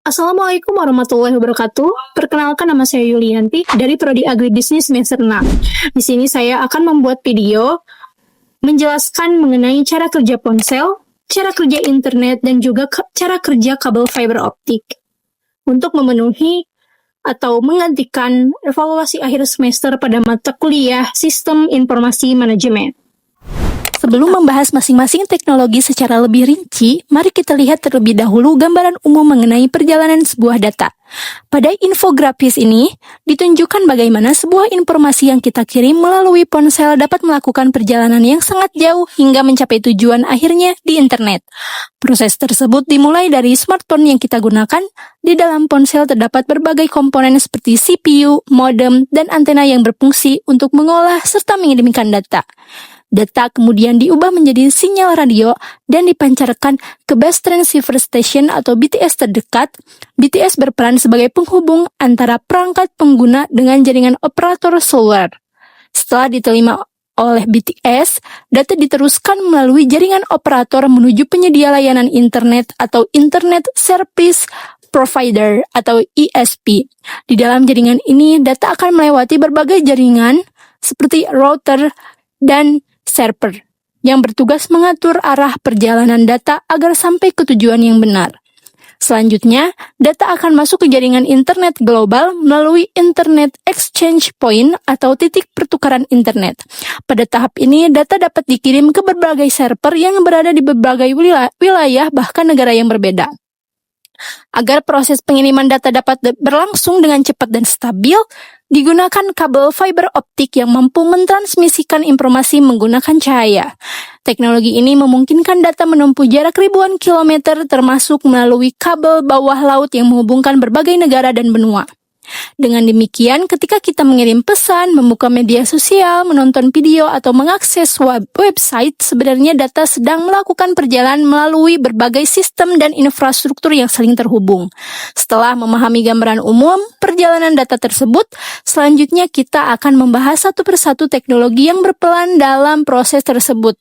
Assalamualaikum warahmatullahi wabarakatuh. Perkenalkan, nama saya Yulianti dari Prodi Agribisnis semester 6. Di sini saya akan membuat video menjelaskan mengenai cara kerja ponsel, cara kerja internet, dan juga cara kerja kabel fiber optik untuk memenuhi atau menggantikan evaluasi akhir semester pada mata kuliah Sistem Informasi Manajemen. Sebelum membahas masing-masing teknologi secara lebih rinci, mari kita lihat terlebih dahulu gambaran umum mengenai perjalanan sebuah data. Pada infografis ini, ditunjukkan bagaimana sebuah informasi yang kita kirim melalui ponsel dapat melakukan perjalanan yang sangat jauh hingga mencapai tujuan akhirnya di internet. Proses tersebut dimulai dari smartphone yang kita gunakan. Di dalam ponsel terdapat berbagai komponen seperti CPU, modem, dan antena yang berfungsi untuk mengolah serta mengirimkan data. Data kemudian diubah menjadi sinyal radio dan dipancarkan ke Base Transceiver Station atau BTS terdekat. BTS berperan sebagai penghubung antara perangkat pengguna dengan jaringan operator seluler. Setelah diterima oleh BTS, data diteruskan melalui jaringan operator menuju penyedia layanan internet atau Internet Service Provider atau ISP. Di dalam jaringan ini, data akan melewati berbagai jaringan seperti router dan server yang bertugas mengatur arah perjalanan data agar sampai ke tujuan yang benar. Selanjutnya, data akan masuk ke jaringan internet global melalui Internet Exchange Point atau titik pertukaran internet. Pada tahap ini, data dapat dikirim ke berbagai server yang berada di berbagai wilayah bahkan negara yang berbeda. Agar proses pengiriman data dapat berlangsung dengan cepat dan stabil, digunakan kabel fiber optik yang mampu mentransmisikan informasi menggunakan cahaya. Teknologi ini memungkinkan data menempuh jarak ribuan kilometer termasuk melalui kabel bawah laut yang menghubungkan berbagai negara dan benua. Dengan demikian, ketika kita mengirim pesan, membuka media sosial, menonton video, atau mengakses website, sebenarnya data sedang melakukan perjalanan melalui berbagai sistem dan infrastruktur yang saling terhubung. Setelah memahami gambaran umum perjalanan data tersebut, selanjutnya kita akan membahas satu persatu teknologi yang berperan dalam proses tersebut.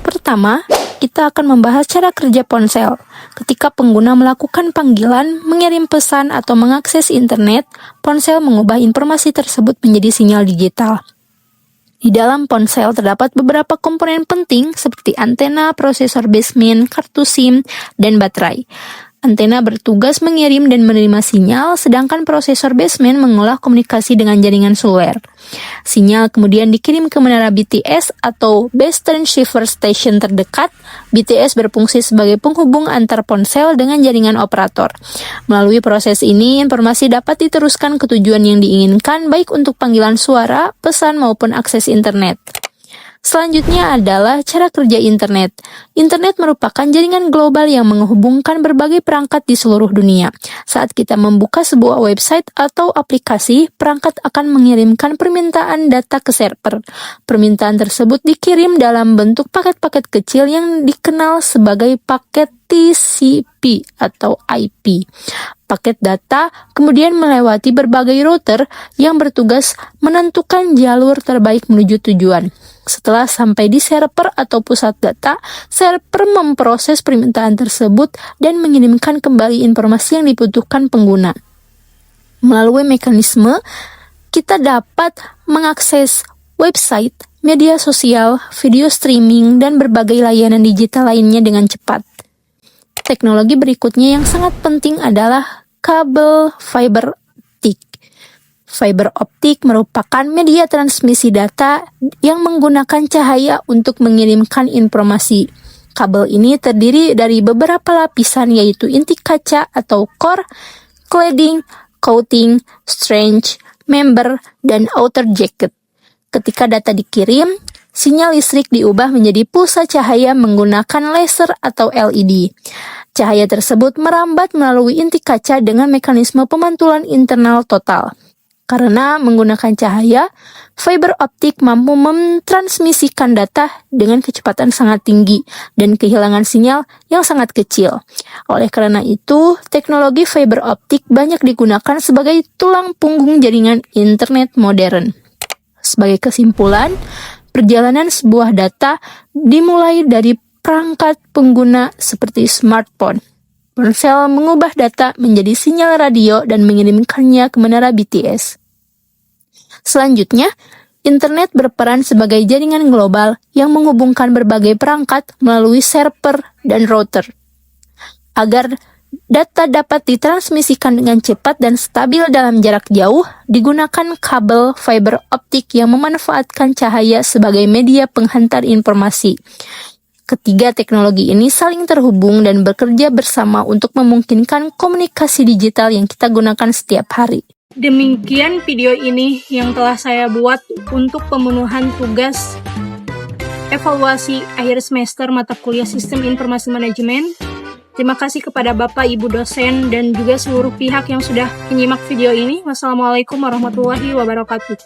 Pertama, kita akan membahas cara kerja ponsel. Ketika pengguna melakukan panggilan, mengirim pesan, atau mengakses internet, ponsel mengubah informasi tersebut menjadi sinyal digital. Di dalam ponsel terdapat beberapa komponen penting seperti antena, prosesor baseband, kartu SIM, dan baterai. Antena bertugas mengirim dan menerima sinyal, sedangkan prosesor baseband mengolah komunikasi dengan jaringan seluler. Sinyal kemudian dikirim ke menara BTS atau Base Transceiver Station terdekat. BTS berfungsi sebagai penghubung antar ponsel dengan jaringan operator. Melalui proses ini, informasi dapat diteruskan ke tujuan yang diinginkan, baik untuk panggilan suara, pesan, maupun akses internet. Selanjutnya adalah cara kerja internet. Internet merupakan jaringan global yang menghubungkan berbagai perangkat di seluruh dunia. Saat kita membuka sebuah website atau aplikasi, perangkat akan mengirimkan permintaan data ke server. Permintaan tersebut dikirim dalam bentuk paket-paket kecil yang dikenal sebagai paket TCP atau IP. Paket data kemudian melewati berbagai router yang bertugas menentukan jalur terbaik menuju tujuan. Setelah sampai di server atau pusat data, server memproses permintaan tersebut dan mengirimkan kembali informasi yang dibutuhkan pengguna. Melalui mekanisme, kita dapat mengakses website, media sosial, video streaming, dan berbagai layanan digital lainnya dengan cepat. Teknologi berikutnya yang sangat penting adalah kabel fiber optik. Fiber optik merupakan media transmisi data yang menggunakan cahaya untuk mengirimkan informasi. Kabel ini terdiri dari beberapa lapisan yaitu inti kaca atau core, cladding, coating, strange, member, dan outer jacket. Ketika data dikirim, sinyal listrik diubah menjadi pulsa cahaya menggunakan laser atau LED. Cahaya tersebut merambat melalui inti kaca dengan mekanisme pemantulan internal total. Karena menggunakan cahaya, fiber optik mampu mentransmisikan data dengan kecepatan sangat tinggi dan kehilangan sinyal yang sangat kecil. Oleh karena itu, teknologi fiber optik banyak digunakan sebagai tulang punggung jaringan internet modern. Sebagai kesimpulan, perjalanan sebuah data dimulai dari perangkat pengguna seperti smartphone, Ponsel mengubah data menjadi sinyal radio dan mengirimkannya ke menara BTS. Selanjutnya, internet berperan sebagai jaringan global yang menghubungkan berbagai perangkat melalui server dan router. Agar data dapat ditransmisikan dengan cepat dan stabil dalam jarak jauh, digunakan kabel fiber optik yang memanfaatkan cahaya sebagai media penghantar informasi. Ketiga teknologi ini saling terhubung dan bekerja bersama untuk memungkinkan komunikasi digital yang kita gunakan setiap hari. Demikian video ini yang telah saya buat untuk pemenuhan tugas evaluasi akhir semester mata kuliah Sistem Informasi Manajemen. Terima kasih kepada Bapak, Ibu dosen, dan juga seluruh pihak yang sudah menyimak video ini. Wassalamualaikum warahmatullahi wabarakatuh.